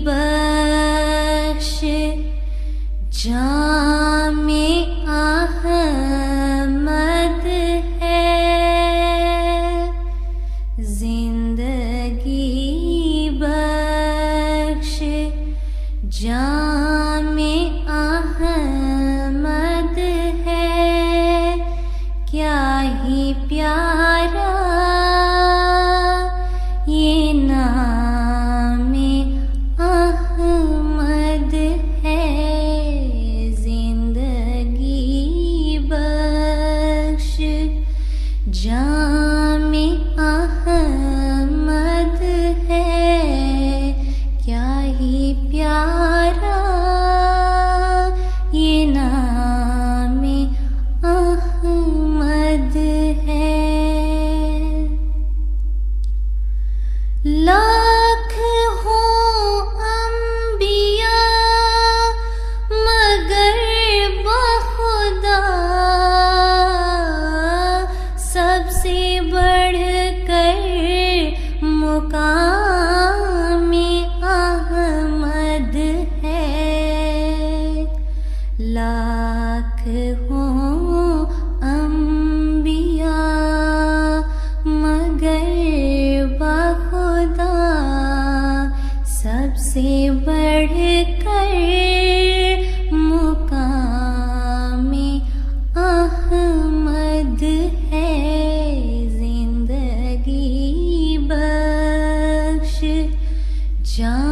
بخش جام احمد ہے، زندگی بخش جام احمد ہے، کیا ہی پیارا یہ نام احمد ہے، زندگی بخش جام احمد ہے، کیا ہی پیارا یہ نام احمد ہے۔ لاکھ ہوں انبیاء مگر بخدا سب سے بڑھ کر مقام احمد ہے، لاکھ ہوں انبیاء مگر بخدا سب سے بڑھ کر مقام احمد ہے، زندگی بخش جان